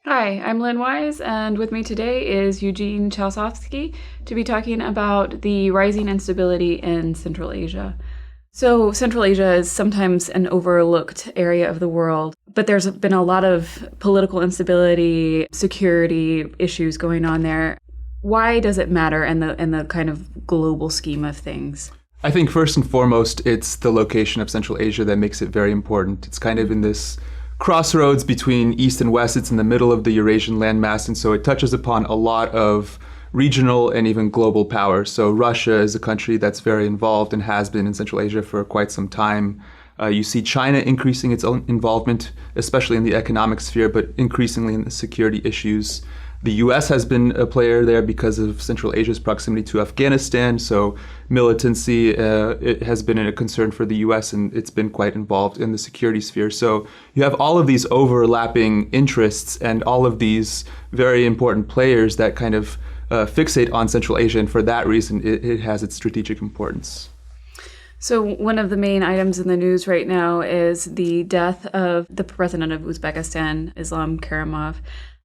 Hi, I'm Lynn Wise, and with me today is Eugene Chausovsky to be talking about the rising instability in Central Asia. So, Central Asia is sometimes an overlooked area of the world, but there's been a lot of political instability, security issues going on there. Why does it matter in the kind of global scheme of things? I think first and foremost, it's the location of Central Asia that makes it very important. It's kind of in this crossroads between East and West. It's in the middle of the Eurasian landmass, and so it touches upon a lot of regional and even global power. So Russia is a country that's very involved and has been in Central Asia for quite some time. You see China increasing its own involvement, especially in the economic sphere, but increasingly in the security issues. The US has been a player there because of Central Asia's proximity to Afghanistan. So militancy it has been a concern for the US, and it's been quite involved in the security sphere. So you have all of these overlapping interests and all of these very important players that kind of fixate on Central Asia. And for that reason, it has its strategic importance. So one of the main items in the news right now is the death of the president of Uzbekistan, Islam Karimov,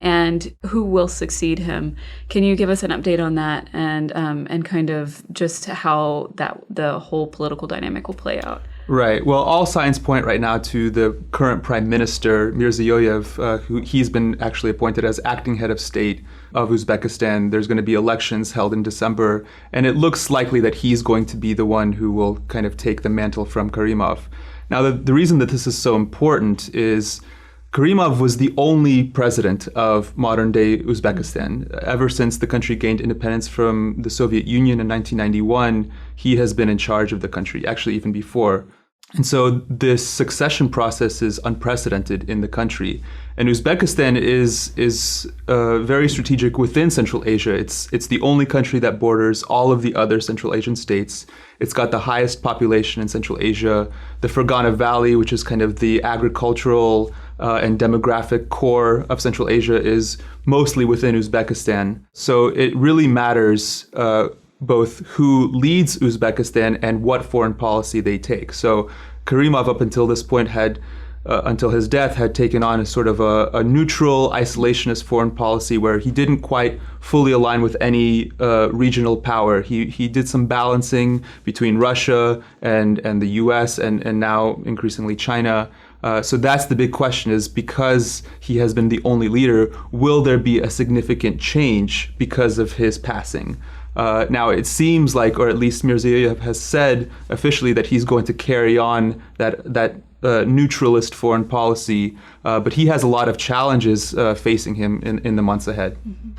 and who will succeed him. Can you give us an update on that and kind of just how the whole political dynamic will play out? Right. Well, all signs point right now to the current prime minister, Mirziyoyev, who he's been actually appointed as acting head of state of Uzbekistan. There's going to be elections held in December, and it looks likely that he's going to be the one who will kind of take the mantle from Karimov. Now, the reason that this is so important is Karimov was the only president of modern-day Uzbekistan. Ever since the country gained independence from the Soviet Union in 1991, he has been in charge of the country, actually even before. And so this succession process is unprecedented in the country. And Uzbekistan is very strategic within Central Asia. It's the only country that borders all of the other Central Asian states. It's got the highest population in Central Asia. The Fergana Valley, which is kind of the agricultural and demographic core of Central Asia, is mostly within Uzbekistan. So it really matters both who leads Uzbekistan and what foreign policy they take. So Karimov, up until this point, until his death, had taken on a sort of a neutral, isolationist foreign policy where he didn't quite fully align with any regional power. He did some balancing between Russia and the US and now increasingly China. So that's the big question, is because he has been the only leader, will there be a significant change because of his passing? Now, it seems like, or at least Mirziyoyev has said officially, that he's going to carry on that neutralist foreign policy, but he has a lot of challenges facing him in the months ahead. Mm-hmm.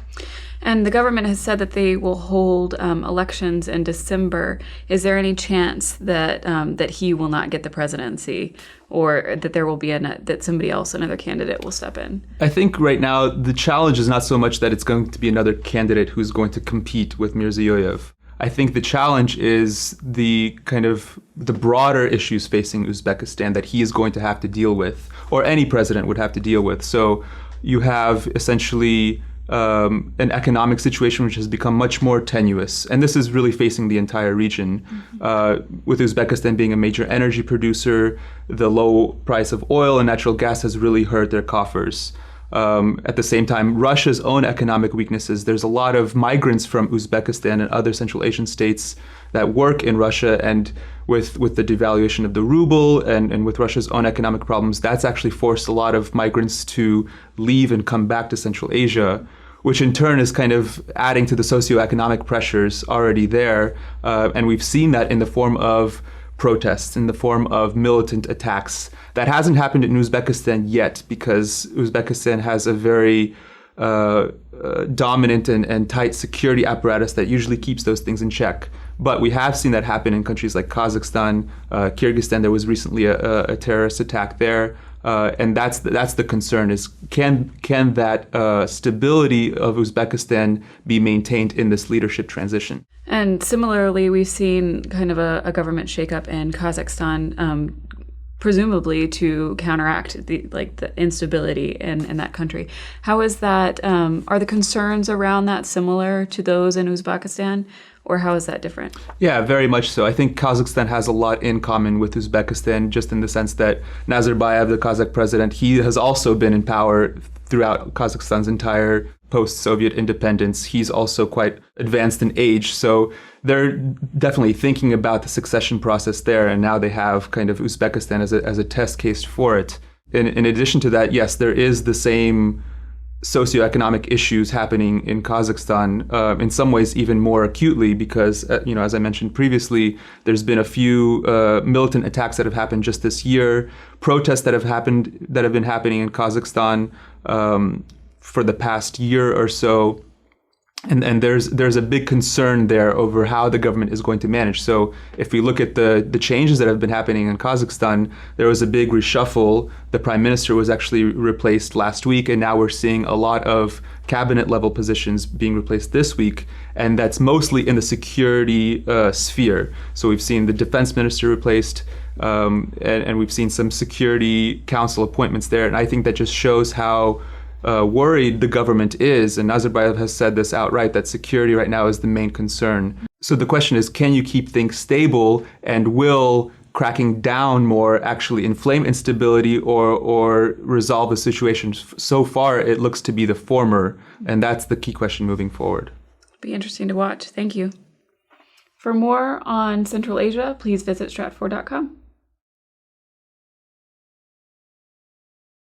And the government has said that they will hold elections in December. Is there any chance that he will not get the presidency, or that there will be that somebody else, another candidate, will step in? I think right now the challenge is not so much that it's going to be another candidate who's going to compete with Mirziyoyev. I think the challenge is the broader issues facing Uzbekistan that he is going to have to deal with, or any president would have to deal with. So you have essentially an economic situation which has become much more tenuous. And this is really facing the entire region. With Uzbekistan being a major energy producer, the low price of oil and natural gas has really hurt their coffers. At the same time, Russia's own economic weaknesses. There's a lot of migrants from Uzbekistan and other Central Asian states that work in Russia, and with the devaluation of the ruble and with Russia's own economic problems, that's actually forced a lot of migrants to leave and come back to Central Asia, which in turn is kind of adding to the socioeconomic pressures already there. And we've seen that in the form of protests, in the form of militant attacks. That hasn't happened in Uzbekistan yet, because Uzbekistan has a very dominant and tight security apparatus that usually keeps those things in check. But we have seen that happen in countries like Kazakhstan, Kyrgyzstan. There was recently a terrorist attack there. And that's the concern, is can that stability of Uzbekistan be maintained in this leadership transition? And similarly, we've seen kind of a government shakeup in Kazakhstan, presumably to counteract the instability in that country. How is that? Are the concerns around that similar to those in Uzbekistan? Or how is that different? Yeah, very much so. I think Kazakhstan has a lot in common with Uzbekistan, just in the sense that Nazarbayev, the Kazakh president, he has also been in power throughout Kazakhstan's entire post-Soviet independence. He's also quite advanced in age. So they're definitely thinking about the succession process there. And now they have kind of Uzbekistan as a test case for it. In addition to that, yes, there is the same socioeconomic issues happening in Kazakhstan, in some ways even more acutely because, as I mentioned previously, there's been a few militant attacks that have happened just this year, protests that have been happening in Kazakhstan for the past year or so. And there's a big concern there over how the government is going to manage. So if we look at the changes that have been happening in Kazakhstan, there was a big reshuffle. The prime minister was actually replaced last week, and now we're seeing a lot of cabinet level positions being replaced this week. And that's mostly in the security sphere. So we've seen the defense minister replaced, and we've seen some security council appointments there. And I think that just shows how worried the government is, and Nazarbayev has said this outright, that security right now is the main concern. So the question is, can you keep things stable, and will cracking down more actually inflame instability or resolve the situation? So far, it looks to be the former, and that's the key question moving forward. Be interesting to watch. Thank you. For more on Central Asia, please visit stratfor.com.